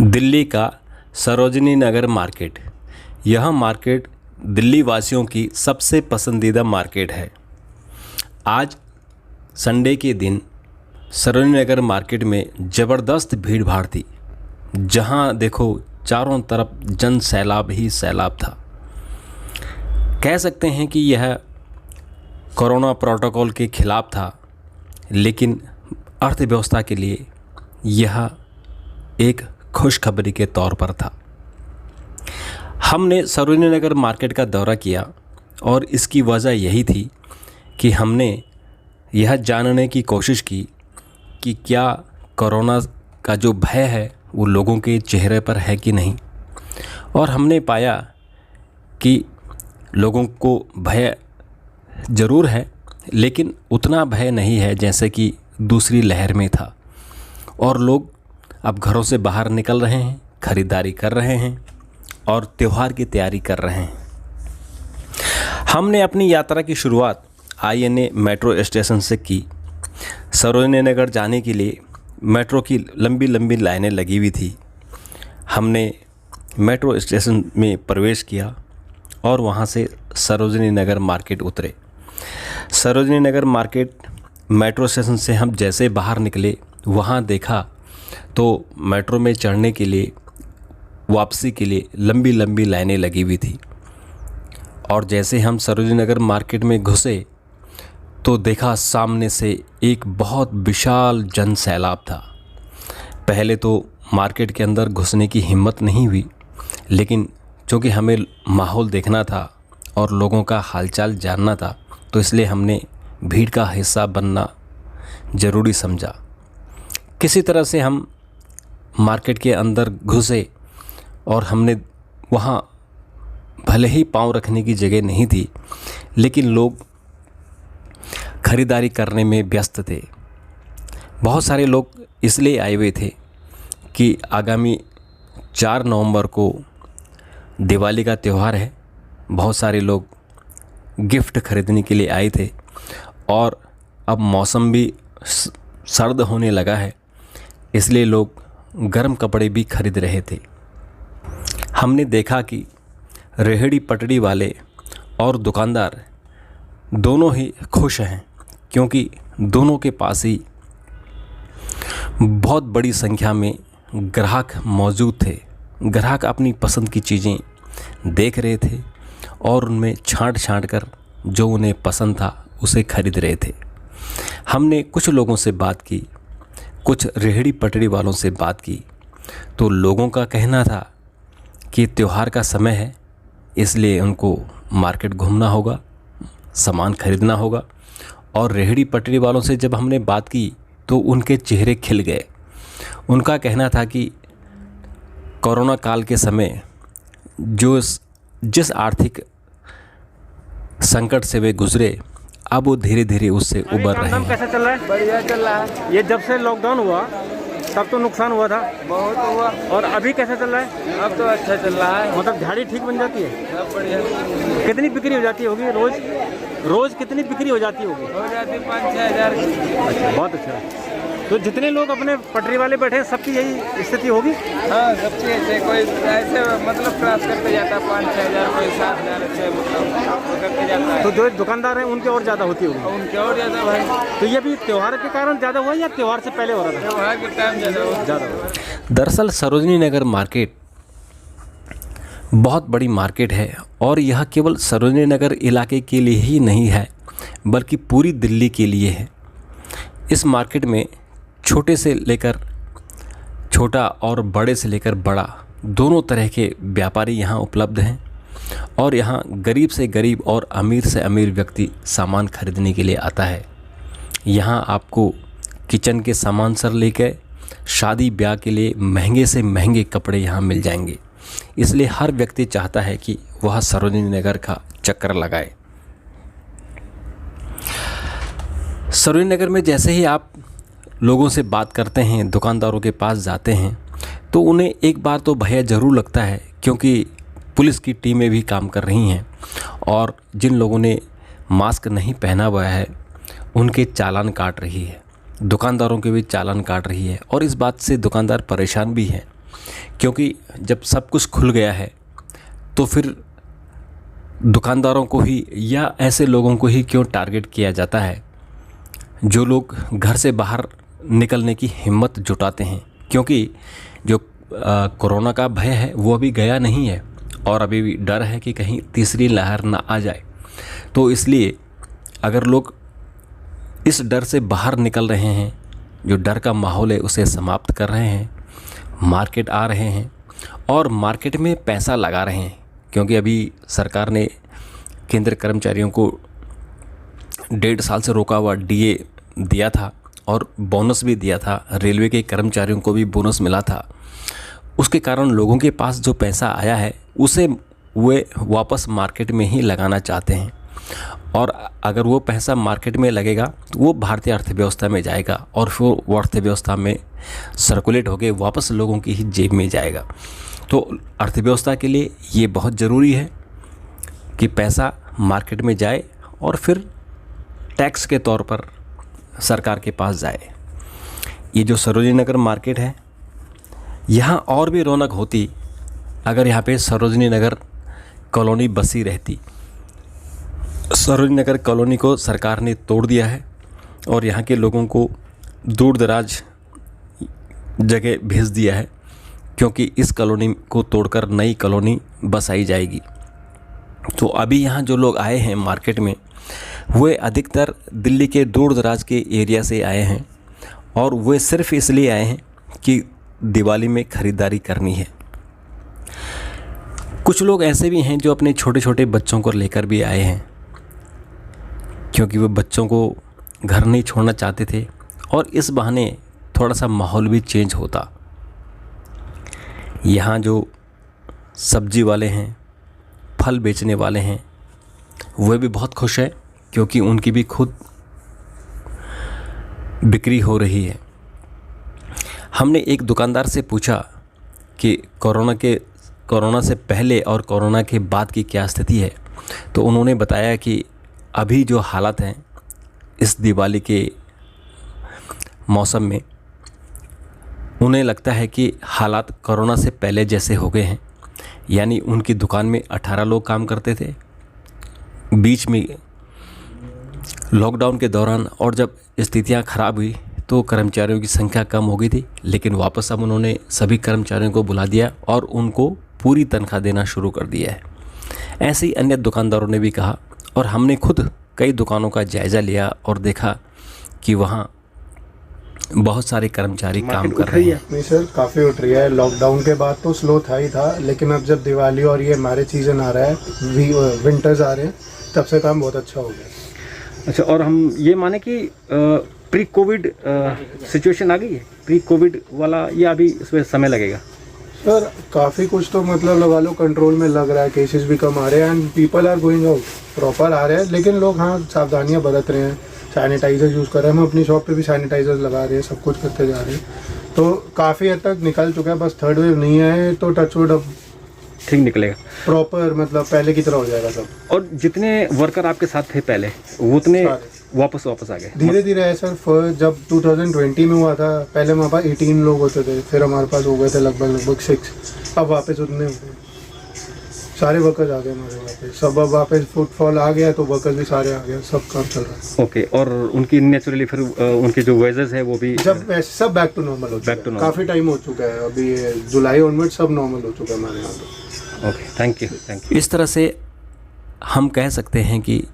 दिल्ली का सरोजिनी नगर मार्केट। यह मार्केट दिल्ली वासियों की सबसे पसंदीदा मार्केट है। आज संडे के दिन सरोजिनी नगर मार्केट में ज़बरदस्त भीड़ भाड़ थी। जहां देखो चारों तरफ जन सैलाब ही सैलाब था। कह सकते हैं कि यह कोरोना प्रोटोकॉल के खिलाफ था, लेकिन अर्थव्यवस्था के लिए यह एक खुशखबरी के तौर पर था। हमने सरोजिनी नगर मार्केट का दौरा किया और इसकी वजह यही थी कि हमने यह जानने की कोशिश की कि क्या कोरोना का जो भय है वो लोगों के चेहरे पर है कि नहीं। और हमने पाया कि लोगों को भय ज़रूर है, लेकिन उतना भय नहीं है जैसे कि दूसरी लहर में था। और लोग अब घरों से बाहर निकल रहे हैं, ख़रीदारी कर रहे हैं और त्यौहार की तैयारी कर रहे हैं। हमने अपनी यात्रा की शुरुआत INA मेट्रो स्टेशन से की। सरोजिनी नगर जाने के लिए मेट्रो की लंबी लंबी लाइनें लगी हुई थी। हमने मेट्रो स्टेशन में प्रवेश किया और वहाँ से सरोजिनी नगर मार्केट उतरे। सरोजिनी नगर मार्केट मेट्रो स्टेशन से हम जैसे बाहर निकले, वहाँ देखा तो मेट्रो में चढ़ने के लिए, वापसी के लिए लंबी लंबी लाइनें लगी हुई थी। और जैसे हम सरोजिनी नगर मार्केट में घुसे तो देखा सामने से एक बहुत विशाल जन सैलाब था। पहले तो मार्केट के अंदर घुसने की हिम्मत नहीं हुई, लेकिन चूँकि हमें माहौल देखना था और लोगों का हालचाल जानना था, तो इसलिए हमने भीड़ का हिस्सा बनना ज़रूरी समझा। किसी तरह से हम मार्केट के अंदर घुसे और हमने वहाँ भले ही पाँव रखने की जगह नहीं थी, लेकिन लोग ख़रीदारी करने में व्यस्त थे। बहुत सारे लोग इसलिए आए हुए थे कि आगामी 4 नवंबर को दिवाली का त्यौहार है। बहुत सारे लोग गिफ्ट खरीदने के लिए आए थे और अब मौसम भी सर्द होने लगा है, इसलिए लोग गर्म कपड़े भी खरीद रहे थे। हमने देखा कि रेहड़ी पटड़ी वाले और दुकानदार दोनों ही खुश हैं, क्योंकि दोनों के पास ही बहुत बड़ी संख्या में ग्राहक मौजूद थे। ग्राहक अपनी पसंद की चीज़ें देख रहे थे और उनमें छांट छांट कर जो उन्हें पसंद था उसे खरीद रहे थे। हमने कुछ लोगों से बात की, कुछ रेहड़ी पटड़ी वालों से बात की, तो लोगों का कहना था कि त्यौहार का समय है, इसलिए उनको मार्केट घूमना होगा, सामान खरीदना होगा। और रेहड़ी पटड़ी वालों से जब हमने बात की तो उनके चेहरे खिल गए। उनका कहना था कि कोरोना काल के समय जिस आर्थिक संकट से वे गुजरे, अब वो धीरे धीरे उससे उबर रहे हैं। कैसा चल रहा है? बढ़िया चल रहा है। ये जब से लॉकडाउन हुआ तब तो नुकसान हुआ था बहुत हुआ। और अभी कैसा चल रहा है? अब तो अच्छा चल रहा है। मतलब झाड़ी ठीक बन जाती है? सब बढ़िया कितनी बिक्री हो जाती होगी रोज कितनी बिक्री हो जाती होगी? हो जाती 5-6 हज़ार की। अच्छा, बहुत अच्छा। तो जितने लोग अपने पटरी वाले बैठे हैं सबकी यही स्थिति होगी? हाँ, सबसे ऐसे कोई ऐसे मतलब क्रॉस करते जाता है 5-6 हज़ार, कोई 7 हज़ार ऐसे मतलब करते जाता है। तो जो दुकानदार हैं उनके और ज़्यादा होती होगी? उनके और ज़्यादा भाई। तो ये भी त्यौहार के कारण ज़्यादा हुआ या त्यौहार से पहले हो रहा था? त्योहार के टाइम ज़्यादा हुआ। दरअसल सरोजिनी नगर मार्केट बहुत बड़ी मार्केट है और यह केवल सरोजिनी नगर इलाके के लिए ही नहीं है, बल्कि पूरी दिल्ली के लिए है। इस मार्केट में छोटे से लेकर छोटा और बड़े से लेकर बड़ा दोनों तरह के व्यापारी यहाँ उपलब्ध हैं। और यहाँ गरीब से गरीब और अमीर से अमीर व्यक्ति सामान खरीदने के लिए आता है। यहाँ आपको किचन के सामान से लेकर शादी ब्याह के लिए महंगे से महंगे कपड़े यहाँ मिल जाएंगे। इसलिए हर व्यक्ति चाहता है कि वह सरोजिनी नगर का चक्कर लगाए। सरोजिनी नगर में जैसे ही आप लोगों से बात करते हैं, दुकानदारों के पास जाते हैं, तो उन्हें एक बार तो भय ज़रूर लगता है, क्योंकि पुलिस की टीमें भी काम कर रही हैं और जिन लोगों ने मास्क नहीं पहना हुआ है उनके चालान काट रही है। दुकानदारों के भी चालान काट रही है और इस बात से दुकानदार परेशान भी हैं क्योंकि जब सब कुछ खुल गया है तो फिर दुकानदारों को ही या ऐसे लोगों को ही क्यों टारगेट किया जाता है जो लोग घर से बाहर निकलने की हिम्मत जुटाते हैं। क्योंकि जो कोरोना का भय है वो अभी गया नहीं है और अभी भी डर है कि कहीं तीसरी लहर ना आ जाए। तो इसलिए अगर लोग इस डर से बाहर निकल रहे हैं, जो डर का माहौल है उसे समाप्त कर रहे हैं, मार्केट आ रहे हैं और मार्केट में पैसा लगा रहे हैं, क्योंकि अभी सरकार ने केंद्र कर्मचारियों को 1.5 साल से रोका हुआ डीए दिया था और बोनस भी दिया था। रेलवे के कर्मचारियों को भी बोनस मिला था। उसके कारण लोगों के पास जो पैसा आया है उसे वे वापस मार्केट में ही लगाना चाहते हैं और अगर वो पैसा मार्केट में लगेगा तो वो भारतीय अर्थव्यवस्था में जाएगा और फिर वो अर्थव्यवस्था में सर्कुलेट होकर वापस लोगों की ही जेब में जाएगा। तो अर्थव्यवस्था के लिए ये बहुत ज़रूरी है कि पैसा मार्केट में जाए और फिर टैक्स के तौर पर सरकार के पास जाए। ये जो सरोजिनी नगर मार्केट है, यहाँ और भी रौनक होती अगर यहाँ पे सरोजिनी नगर कॉलोनी बसी रहती। सरोजिनी नगर कॉलोनी को सरकार ने तोड़ दिया है और यहाँ के लोगों को दूर दराज जगह भेज दिया है, क्योंकि इस कॉलोनी को तोड़कर नई कॉलोनी बसाई जाएगी। तो अभी यहाँ जो लोग आए हैं मार्केट में, वे अधिकतर दिल्ली के दूर दराज के एरिया से आए हैं और वे सिर्फ इसलिए आए हैं कि दिवाली में ख़रीदारी करनी है। कुछ लोग ऐसे भी हैं जो अपने छोटे छोटे बच्चों को लेकर भी आए हैं, क्योंकि वो बच्चों को घर नहीं छोड़ना चाहते थे और इस बहाने थोड़ा सा माहौल भी चेंज होता। यहाँ जो सब्जी वाले हैं, फल बेचने वाले हैं, वे भी बहुत खुश हैं क्योंकि उनकी भी खुद बिक्री हो रही है। हमने एक दुकानदार से पूछा कि कोरोना से पहले और कोरोना के बाद की क्या स्थिति है, तो उन्होंने बताया कि अभी जो हालात हैं इस दिवाली के मौसम में, उन्हें लगता है कि हालात कोरोना से पहले जैसे हो गए हैं। यानी उनकी दुकान में 18 लोग काम करते थे, बीच में लॉकडाउन के दौरान और जब स्थितियां ख़राब हुई तो कर्मचारियों की संख्या कम हो गई थी, लेकिन वापस अब उन्होंने सभी कर्मचारियों को बुला दिया और उनको पूरी तनख्वाह देना शुरू कर दिया है। ऐसे ही अन्य दुकानदारों ने भी कहा और हमने खुद कई दुकानों का जायज़ा लिया और देखा कि वहाँ बहुत सारे कर्मचारी काम कर रहे हैं। नहीं सर, काफ़ी उठ रही है। लॉकडाउन के बाद तो स्लो था ही था, लेकिन अब जब दिवाली और ये मैरिज सीजन आ रहा है, विंटर्स आ रहे हैं, तब से काम बहुत अच्छा हो गया। अच्छा, और हम ये माने कि प्री कोविड सिचुएशन आ गई है, प्री कोविड वाला, या अभी इसमें समय लगेगा? सर काफ़ी कुछ तो मतलब लगा लो कंट्रोल में लग रहा है, केसेस भी कम आ रहे हैं and people are going out, proper आ रहे हैं, लेकिन लोग हाँ सावधानियाँ बरत रहे हैं, सैनिटाइज़र यूज़ कर रहे हैं। हम अपनी शॉप पे भी सैनिटाइज़र लगा रहे हैं, सब कुछ करते जा रहे हैं, तो काफ़ी हद तक निकल चुका है। बस थर्ड वेव नहीं आए तो टचवुड अब ठीक निकलेगा, प्रॉपर मतलब पहले की तरह हो जाएगा सब। और जितने वर्कर आपके साथ थे पहले, वो उतने वापस आ गए धीरे धीरे है सर। जब 2020 में हुआ था, पहले हमारे पास 18 लोग होते थे, फिर हमारे पास हो गए थे लगभग 6, अब वापस उतने हो गए, सारे वर्कर्स आ गए हमारे वापस, सब अब वापस फुटफॉल आ गया तो वर्कर्स भी सारे आ गए, सब काम चल रहा है। ओके, और उनकी नेचुरली फिर उनके जो वेजेस है वो भी सब बैक टू नॉर्मल हो चुका है। काफ़ी टाइम हो चुका है, अभी जुलाई ऑनवर्ड सब नॉर्मल हो चुका है हमारे यहाँ तो। Okay, thank you. इस तरह से हम कह सकते हैं कि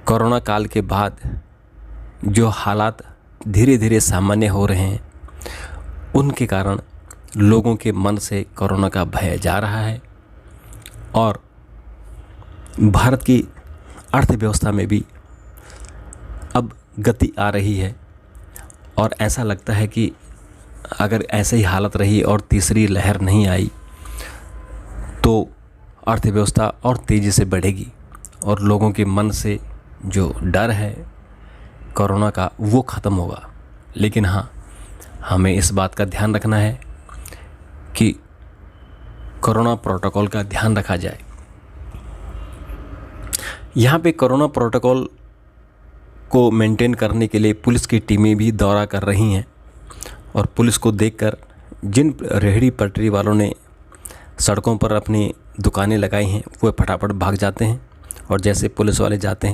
कोरोना काल के बाद जो हालात धीरे धीरे सामान्य हो रहे हैं, उनके कारण लोगों के मन से कोरोना का भय जा रहा है और भारत की अर्थव्यवस्था में भी अब गति आ रही है। और ऐसा लगता है कि अगर ऐसे ही हालत रही और तीसरी लहर नहीं आई तो अर्थव्यवस्था और तेज़ी से बढ़ेगी और लोगों के मन से जो डर है कोरोना का वो ख़त्म होगा। लेकिन हाँ, हमें इस बात का ध्यान रखना है कि कोरोना प्रोटोकॉल का ध्यान रखा जाए। यहाँ पे कोरोना प्रोटोकॉल को मेंटेन करने के लिए पुलिस की टीमें भी दौरा कर रही हैं और पुलिस को देखकर जिन रेहड़ी पटरी वालों ने सड़कों पर अपनी दुकानें लगाई हैं वो फटाफट भाग जाते हैं और जैसे पुलिस वाले जाते हैं